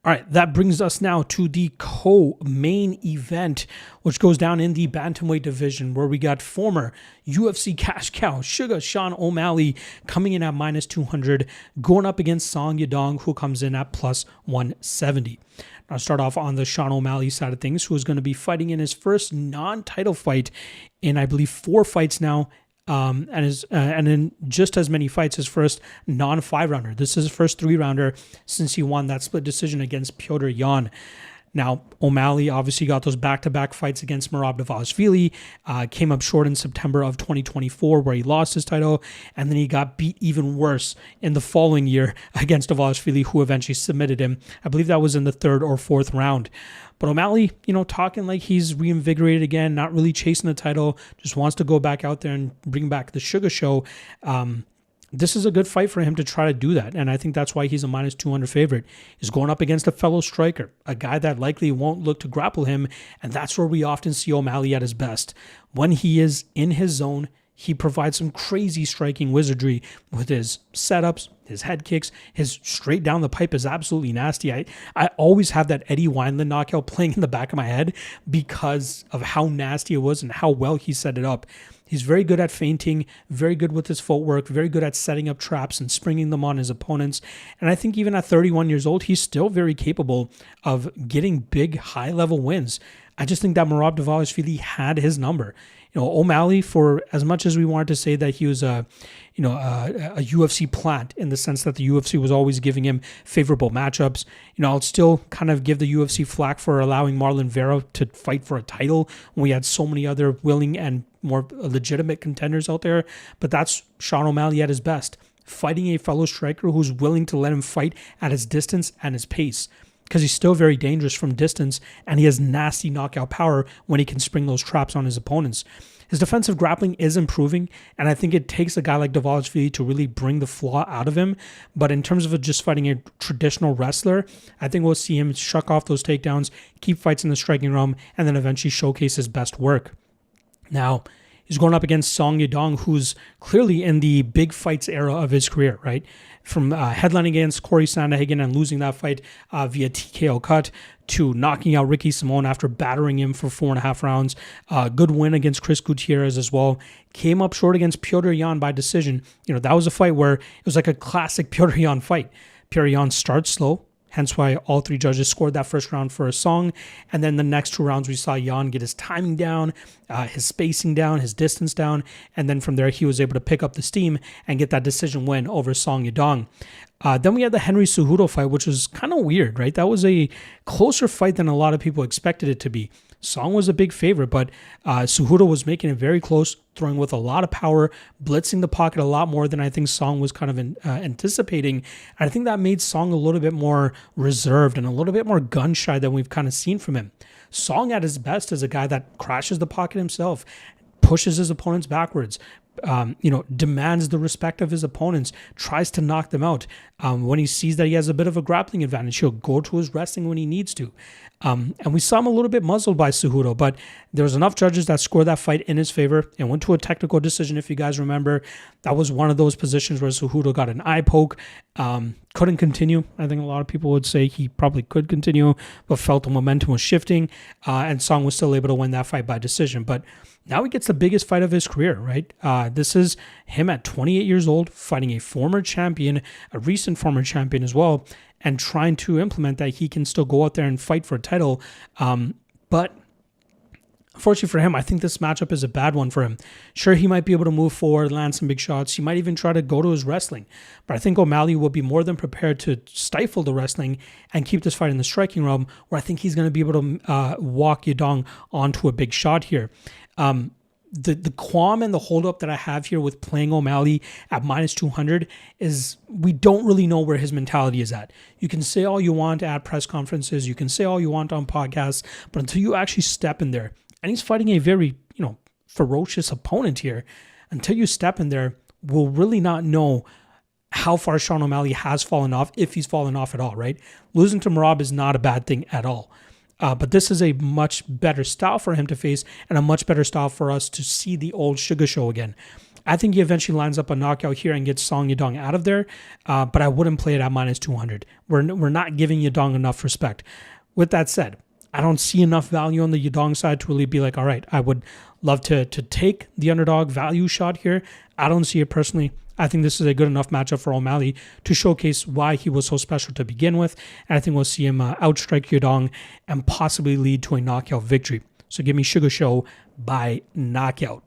All right, that brings us now to the co-main event, which goes down in the bantamweight division, where we got former UFC cash cow Sugar Sean O'Malley coming in at minus 200, going up against Song Yadong, who comes in at plus 170. Now, I'll start off on the Sean O'Malley side of things, who is going to be fighting in his first non-title fight in, I believe, 4 fights now. And in just as many fights, his first non-5-rounder. This is his first 3-rounder since he won that split decision against Piotr Yan. Now, O'Malley obviously got those back-to-back fights against Merab Dvalishvili, came up short in September of 2024 where he lost his title, and then he got beat even worse in the following year against Dvalishvili, who eventually submitted him. I believe that was in the 3rd or 4th round. But O'Malley, talking like he's reinvigorated again, not really chasing the title, just wants to go back out there and bring back the Sugar Show. This is a good fight for him to try to do that, and I think that's why he's a minus 200 favorite. He's going up against a fellow striker, a guy that likely won't look to grapple him, and that's where we often see O'Malley at his best. When he is in his zone, he provides some crazy striking wizardry with his setups, his head kicks, his straight down the pipe is absolutely nasty. I always have that Eddie Wineland knockout playing in the back of my head because of how nasty it was and how well he set it up. He's very good at feinting, very good with his footwork, very good at setting up traps and springing them on his opponents. And I think even at 31 years old, he's still very capable of getting big, high-level wins. I just think that Merab Dvalishvili had his number. O'Malley, for as much as we wanted to say that he was a UFC plant in the sense that the UFC was always giving him favorable matchups, I'll still kind of give the UFC flack for allowing Marlon Vera to fight for a title when we had so many other willing and more legitimate contenders out there. But that's Sean O'Malley at his best, fighting a fellow striker who's willing to let him fight at his distance and his pace, because he's still very dangerous from distance and he has nasty knockout power when he can spring those traps on his opponents. His defensive grappling is improving, and I think it takes a guy like Dvalishvili to really bring the flaw out of him. But in terms of just fighting a traditional wrestler, I think we'll see him shuck off those takedowns, keep fights in the striking realm, and then eventually showcase his best work. Now, he's going up against Song Yadong, who's clearly in the big fights era of his career, right? From headlining against Corey Sandhagen and losing that fight via TKO cut, to knocking out Ricky Simon after battering him for 4.5 rounds. Good win against Chris Gutierrez as well. Came up short against Piotr Yan by decision. That was a fight where it was like a classic Piotr Yan fight. Piotr Yan starts slow, hence why all 3 judges scored that first round for a Song. And then the next 2 rounds, we saw Yan get his timing down, his spacing down, his distance down. And then from there, he was able to pick up the steam and get that decision win over Song Yadong. Then we had the Henry Cejudo fight, which was kind of weird, right? That was a closer fight than a lot of people expected it to be. Song was a big favorite, but Cejudo was making it very close, throwing with a lot of power, blitzing the pocket a lot more than I think Song was kind of anticipating. And I think that made Song a little bit more reserved and a little bit more gun-shy than we've kind of seen from him. Song at his best is a guy that crashes the pocket himself, pushes his opponents backwards, demands the respect of his opponents, tries to knock them out. When he sees that he has a bit of a grappling advantage, he'll go to his wrestling when he needs to. And we saw him a little bit muzzled by Cejudo, but there was enough judges that scored that fight in his favor and went to a technical decision. If you guys remember, that was one of those positions where Cejudo got an eye poke, couldn't continue. I think a lot of people would say he probably could continue, but felt the momentum was shifting, and Song was still able to win that fight by decision. But now he gets the biggest fight of his career, right? This is him at 28 years old, fighting a former champion, a recent former champion as well, and trying to implement that he can still go out there and fight for a title. But unfortunately for him, I think this matchup is a bad one for him. Sure, he might be able to move forward, land some big shots. He might even try to go to his wrestling. But I think O'Malley will be more than prepared to stifle the wrestling and keep this fight in the striking realm, where I think he's going to be able to walk Yadong onto a big shot here. The qualm and the holdup that I have here with playing O'Malley at minus 200 is we don't really know where his mentality is at. You can say all you want at press conferences, you can say all you want on podcasts, but until you actually step in there, and he's fighting a very, ferocious opponent here, until you step in there, we'll really not know how far Sean O'Malley has fallen off, if he's fallen off at all, right? Losing to Merab is not a bad thing at all. But this is a much better style for him to face and a much better style for us to see the old Sugar Show again. I think he eventually lines up a knockout here and gets Song Yadong out of there, but I wouldn't play it at minus 200. We're not giving Yadong enough respect. With that said, I don't see enough value on the Yadong side to really be like, all right, I would love to take the underdog value shot here. I don't see it personally. I think this is a good enough matchup for O'Malley to showcase why he was so special to begin with. And I think we'll see him outstrike Yadong and possibly lead to a knockout victory. So give me Sugar Show by knockout.